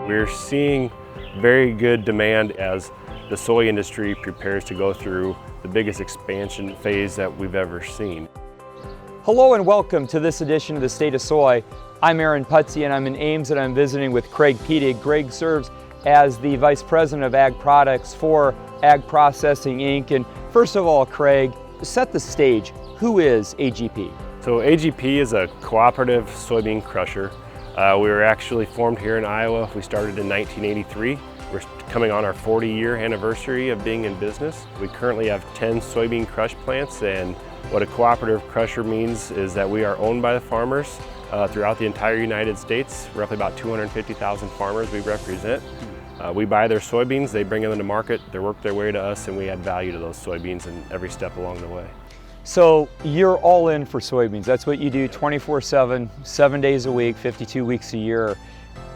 We're seeing very good demand as the soy industry prepares to go through the biggest expansion phase that we've ever seen. Hello and welcome to this edition of the State of Soy. I'm Aaron Putzi and I'm in Ames and I'm visiting with Craig Pedig. Greg serves as the Vice President of Ag Products for Ag Processing Inc. And first of all, Craig, set the stage. Who is AGP? So AGP is a cooperative soybean crusher. We were actually formed here in Iowa. We started in 1983. We're coming on our 40-year anniversary of being in business. We currently have 10 soybean crush plants, and what a cooperative crusher means is that we are owned by the farmers throughout the entire United States. Roughly about 250,000 farmers we represent. We buy their soybeans, they bring them into market, they work their way to us, and we add value to those soybeans in every step along the way. So you're all in for soybeans. That's what you do 24/7, 7 days a week, 52 weeks a year.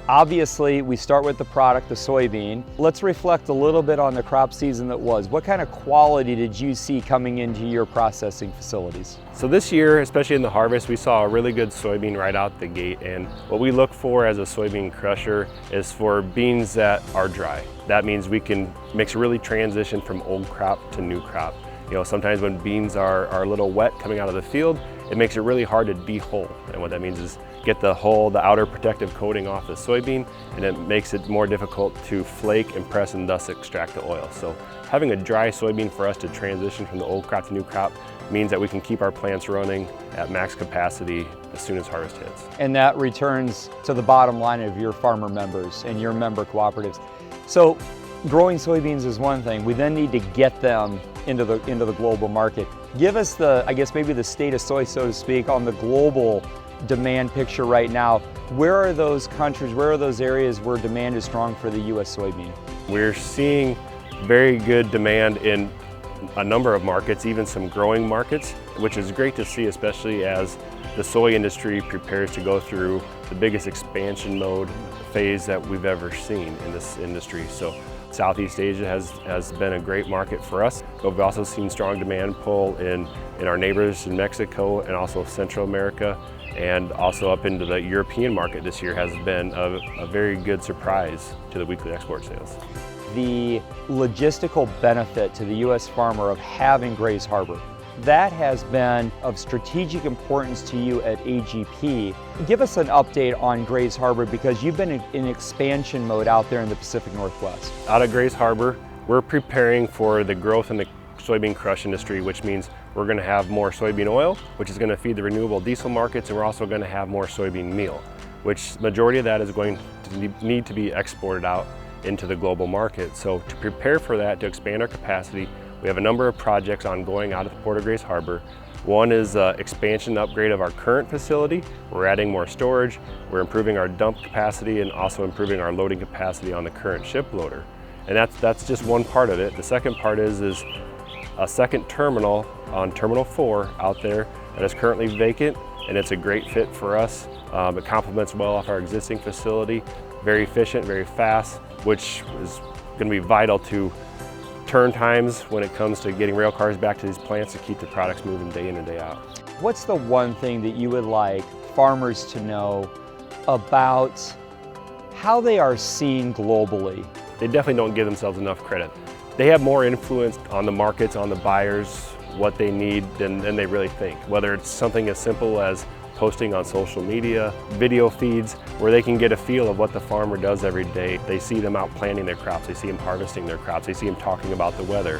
Obviously, we start with the product, the soybean. Let's reflect a little bit on the crop season that was. What kind of quality did you see coming into your processing facilities? So this year, especially in the harvest, we saw a really good soybean right out the gate. And what we look for as a soybean crusher is for beans that are dry. That means we can really transition from old crop to new crop. You know, sometimes when beans are a little wet coming out of the field, it makes it really hard to de-hull. And what that means is get the hull, the outer protective coating off the soybean, and it makes it more difficult to flake and press and thus extract the oil. So having a dry soybean for us to transition from the old crop to new crop means that we can keep our plants running at max capacity as soon as harvest hits. And that returns to the bottom line of your farmer members and your member cooperatives. So growing soybeans is one thing. We then need to get them into the global market. Give us maybe the state of soy, so to speak, on the global demand picture right now. Where are those countries, where are those areas where demand is strong for the U.S. soybean? We're seeing very good demand in a number of markets, even some growing markets, which is great to see, especially as the soy industry prepares to go through the biggest expansion mode phase that we've ever seen in this industry. So Southeast Asia has been a great market for us, but we've also seen strong demand pull in our neighbors in Mexico and also Central America, and also up into the European market this year has been a very good surprise to the weekly export sales. The logistical benefit to the U.S. farmer of having Grays Harbor, that has been of strategic importance to you at AGP. Give us an update on Grays Harbor, because you've been in expansion mode out there in the Pacific Northwest. Out of Grays Harbor, we're preparing for the growth in the soybean crush industry, which means we're going to have more soybean oil, which is going to feed the renewable diesel markets, and we're also going to have more soybean meal, which majority of that is going to need to be exported out into the global market. So to prepare for that, to expand our capacity, we have a number of projects ongoing out of the Port of Grays Harbor. One is expansion and upgrade of our current facility. We're adding more storage, we're improving our dump capacity, and also improving our loading capacity on the current ship loader. And that's just one part of it. The second part is a second terminal on Terminal 4 out there that is currently vacant, and it's a great fit for us. It complements well off our existing facility, very efficient, very fast, which is going to be vital to turn times when it comes to getting rail cars back to these plants to keep the products moving day in and day out. What's the one thing that you would like farmers to know about how they are seen globally? They definitely don't give themselves enough credit. They have more influence on the markets, on the buyers, what they need than they really think. Whether it's something as simple as posting on social media, video feeds, where they can get a feel of what the farmer does every day. They see them out planting their crops, they see them harvesting their crops, they see them talking about the weather.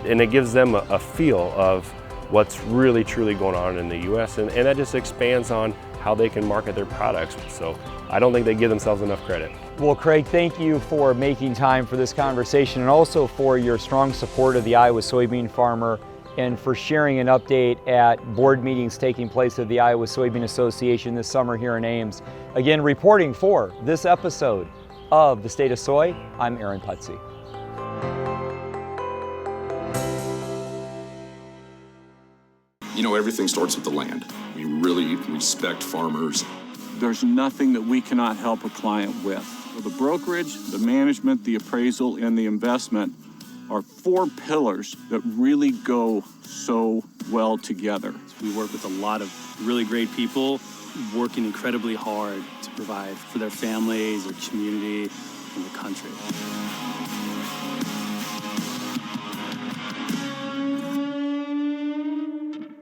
And it gives them a feel of what's really truly going on in the U.S. And that just expands on how they can market their products. So I don't think they give themselves enough credit. Well, Craig, thank you for making time for this conversation, and also for your strong support of the Iowa soybean farmer, and for sharing an update at board meetings taking place at the Iowa Soybean Association this summer here in Ames. Again, reporting for this episode of The State of Soy, I'm Aaron Putzi. You know, everything starts with the land. We really respect farmers. There's nothing that we cannot help a client with. So the brokerage, the management, the appraisal, and the investment are four pillars that really go so well together. We work with a lot of really great people working incredibly hard to provide for their families, their community, and the country.